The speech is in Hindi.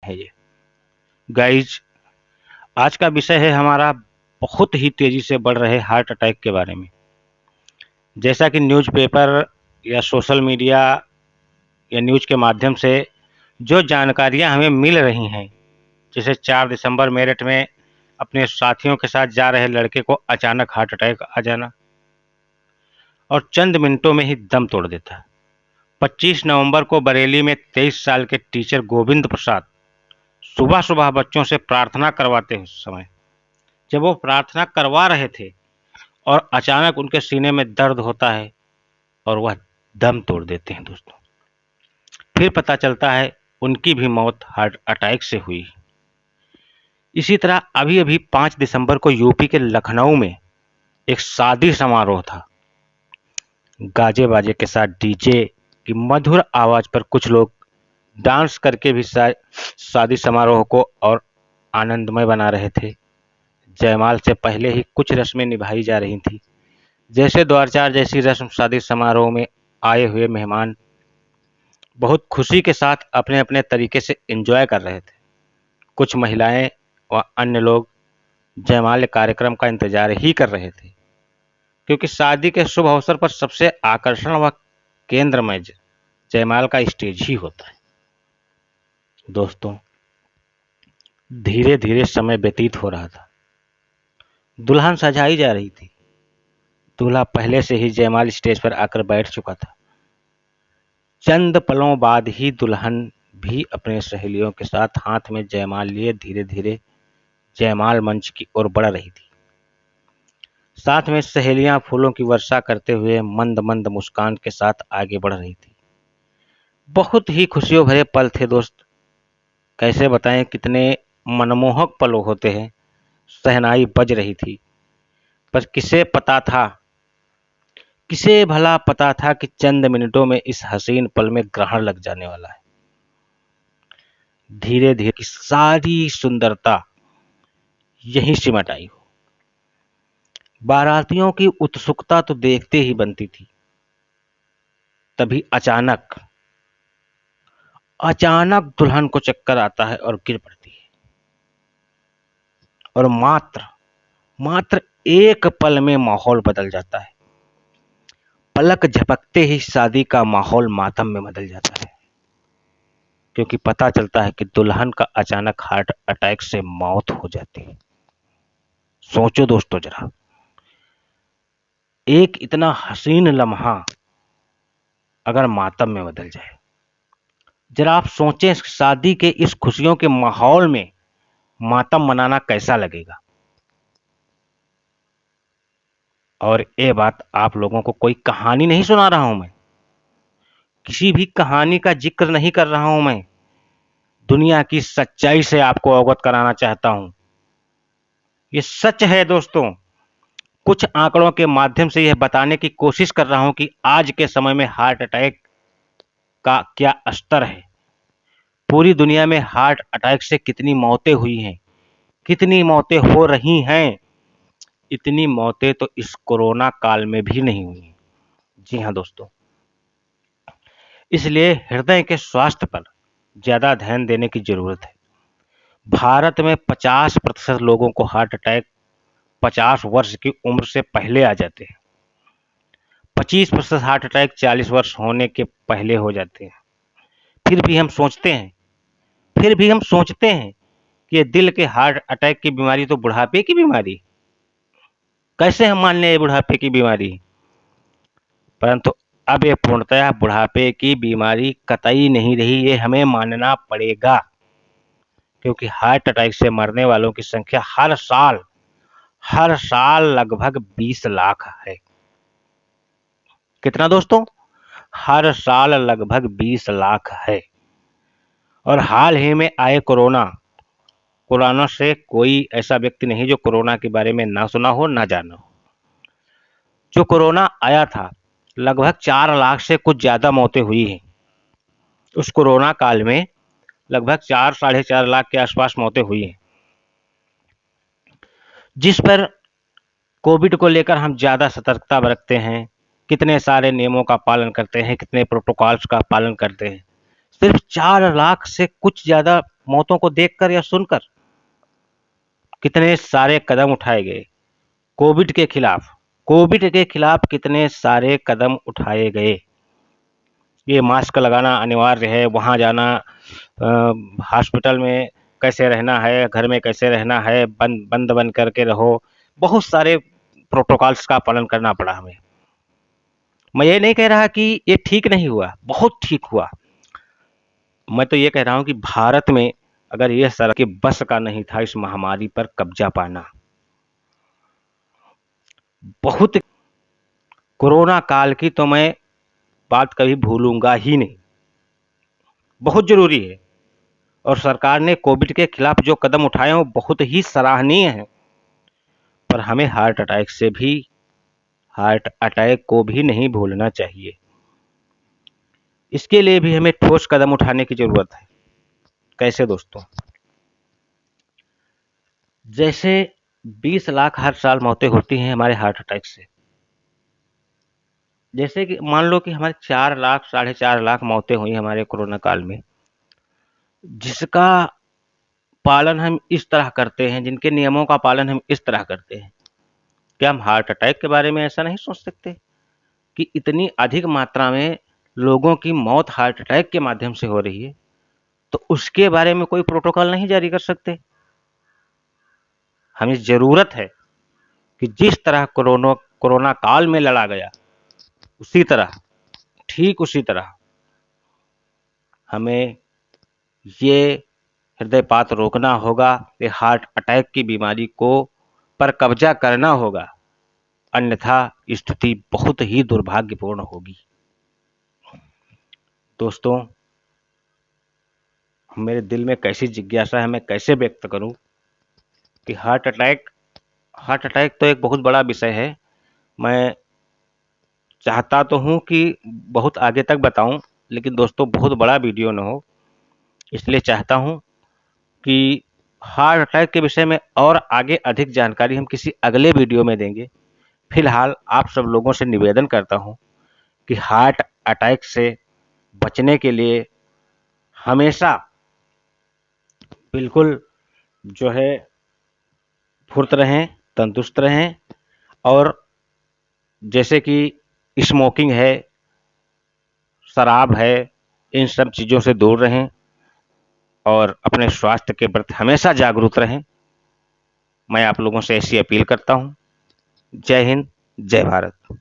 है ये। गाइज, आज का विषय है हमारा बहुत ही तेजी से बढ़ रहे हार्ट अटैक के बारे में। जैसा कि न्यूज़पेपर या सोशल मीडिया या न्यूज़ के माध्यम से जो जानकारियां हमें मिल रही हैं, जैसे 4 दिसंबर मेरठ में अपने साथियों के साथ जा रहे लड़के को अचानक हार्ट अटैक आ जाना और चंद मिनटों में ही दम तोड़ देता। 25 नवंबर को बरेली में 23 साल के टीचर गोविंद प्रसाद सुबह सुबह बच्चों से प्रार्थना करवाते समय, जब वो प्रार्थना करवा रहे थे और अचानक उनके सीने में दर्द होता है और वह दम तोड़ देते हैं दोस्तों। फिर पता चलता है उनकी भी मौत हार्ट अटैक से हुई। इसी तरह अभी अभी 5 दिसंबर को यूपी के लखनऊ में एक शादी समारोह था। गाजे बाजे के साथ डीजे की मधुर आवाज पर कुछ लोग डांस करके भी शादी समारोह को और आनंदमय बना रहे थे। जयमाल से पहले ही कुछ रस्में निभाई जा रही थी, जैसे द्वारचार जैसी रस्म। शादी समारोह में आए हुए मेहमान बहुत खुशी के साथ अपने अपने तरीके से एंजॉय कर रहे थे। कुछ महिलाएं व अन्य लोग जयमाल कार्यक्रम का इंतजार ही कर रहे थे, क्योंकि शादी के शुभ अवसर पर सबसे आकर्षण व केंद्र में जयमाल का स्टेज ही होता है। दोस्तों, धीरे धीरे समय व्यतीत हो रहा था। दुल्हन सजाई जा रही थी। दूल्हा पहले से ही जयमाल स्टेज पर आकर बैठ चुका था। चंद पलों बाद ही दुल्हन भी अपने सहेलियों के साथ हाथ में जयमाल लिए धीरे धीरे जयमाल मंच की ओर बढ़ रही थी। साथ में सहेलियां फूलों की वर्षा करते हुए मंद मंद मुस्कान के साथ आगे बढ़ रही थी। बहुत ही खुशियों भरे पल थे दोस्त। कैसे बताएं कितने मनमोहक पल होते हैं। शहनाई बज रही थी, पर किसे भला पता था कि चंद मिनटों में इस हसीन पल में ग्रहण लग जाने वाला है। धीरे धीरे की सारी सुंदरता यहीं सिमट आई हो। बारातियों की उत्सुकता तो देखते ही बनती थी। तभी अचानक दुल्हन को चक्कर आता है और गिर पड़ती है, और मात्र एक पल में माहौल बदल जाता है। पलक झपकते ही शादी का माहौल मातम में बदल जाता है, क्योंकि पता चलता है कि दुल्हन का अचानक हार्ट अटैक से मौत हो जाती है। सोचो दोस्तों जरा, एक इतना हसीन लम्हा अगर मातम में बदल जाए। जरा आप सोचें, शादी के इस खुशियों के माहौल में मातम मनाना कैसा लगेगा। और ये बात आप लोगों को कोई कहानी नहीं सुना रहा हूं मैं, किसी भी कहानी का जिक्र नहीं कर रहा हूं मैं। दुनिया की सच्चाई से आपको अवगत कराना चाहता हूं। ये सच है दोस्तों। कुछ आंकड़ों के माध्यम से यह बताने की कोशिश कर रहा हूं कि आज के समय में हार्ट अटैक का क्या स्तर है। पूरी दुनिया में हार्ट अटैक से कितनी मौतें हुई हैं, कितनी मौतें हो रही हैं। इतनी मौतें तो इस कोरोना काल में भी नहीं हुई। जी हाँ दोस्तों, इसलिए हृदय के स्वास्थ्य पर ज्यादा ध्यान देने की जरूरत है। भारत में 50% लोगों को हार्ट अटैक 50 वर्ष की उम्र से पहले आ जाते हैं। 25% हार्ट अटैक 40 वर्ष होने के पहले हो जाते हैं। फिर भी हम सोचते हैं कि ये दिल के हार्ट अटैक की बीमारी तो बुढ़ापे की बीमारी। कैसे हम मान लें ये बुढ़ापे की बीमारी। परंतु अब ये पूर्णतः बुढ़ापे की बीमारी कतई नहीं रही, ये हमें मानना पड़ेगा, क्योंकि हार्ट अटैक से मरने वालों की संख्या हर साल लगभग 20 लाख है। कितना दोस्तों? हर साल लगभग 20 लाख है। और हाल ही में आए कोरोना से कोई ऐसा व्यक्ति नहीं जो कोरोना के बारे में ना सुना हो ना जाना हो। जो कोरोना आया था, लगभग 4 लाख से कुछ ज्यादा मौतें हुई हैं। उस कोरोना काल में लगभग 4-4.5 लाख के आसपास मौतें हुई हैं, जिस पर कोविड को लेकर हम ज्यादा सतर्कता बरतते हैं, कितने सारे नियमों का पालन करते हैं, कितने प्रोटोकॉल्स का पालन करते हैं। सिर्फ 4 लाख से कुछ ज्यादा मौतों को देखकर या सुनकर। कितने सारे कदम उठाए गए कोविड के खिलाफ, कोविड के खिलाफ कितने सारे कदम उठाए गए। ये मास्क लगाना अनिवार्य है, वहाँ जाना, हॉस्पिटल में कैसे रहना है, घर में कैसे रहना है, बंद बंद करके रहो, बहुत सारे प्रोटोकॉल्स का पालन करना पड़ा हमें। मैं ये नहीं कह रहा कि ये ठीक नहीं हुआ, बहुत ठीक हुआ। मैं तो ये कह रहा हूँ कि भारत में अगर ये सर के बस का नहीं था इस महामारी पर कब्जा पाना। बहुत कोरोना काल की तो मैं बात कभी भूलूंगा ही नहीं, बहुत जरूरी है। और सरकार ने कोविड के खिलाफ जो कदम उठाए हैं वो बहुत ही सराहनीय है। पर हमें हार्ट अटैक को भी नहीं भूलना चाहिए। इसके लिए भी हमें ठोस कदम उठाने की जरूरत है। कैसे दोस्तों? जैसे 20 लाख हर साल मौतें होती हैं हमारे हार्ट अटैक से। जैसे कि मान लो कि हमारे 4 लाख, 4.5 लाख मौतें हुई हमारे कोरोना काल में, जिसका पालन हम इस तरह करते हैं, जिनके नियमों का पालन हम इस तरह करते हैं, क्या हम हार्ट अटैक के बारे में ऐसा नहीं सोच सकते कि इतनी अधिक मात्रा में लोगों की मौत हार्ट अटैक के माध्यम से हो रही है, तो उसके बारे में कोई प्रोटोकॉल नहीं जारी कर सकते? हमें ज़रूरत है कि जिस तरह कोरोना काल में लड़ा गया, उसी तरह, ठीक उसी तरह हमें ये हृदयपात रोकना होगा, ये हार्ट अटैक की बीमारी को पर कब्जा करना होगा, अन्यथा स्थिति बहुत ही दुर्भाग्यपूर्ण होगी। दोस्तों, मेरे दिल में कैसी जिज्ञासा है, मैं कैसे व्यक्त करूं कि हार्ट अटैक तो एक बहुत बड़ा विषय है। मैं चाहता तो हूं कि बहुत आगे तक बताऊं, लेकिन दोस्तों बहुत बड़ा वीडियो न हो, इसलिए चाहता हूं कि हार्ट अटैक के विषय में और आगे अधिक जानकारी हम किसी अगले वीडियो में देंगे। फिलहाल आप सब लोगों से निवेदन करता हूं कि हार्ट अटैक से बचने के लिए हमेशा बिल्कुल जो है फुर्त रहें, तंदुरुस्त रहें, और जैसे कि स्मोकिंग है, शराब है, इन सब चीज़ों से दूर रहें और अपने स्वास्थ्य के प्रति हमेशा जागरूक रहें। मैं आप लोगों से ऐसी अपील करता हूँ। जय हिंद, जय भारत।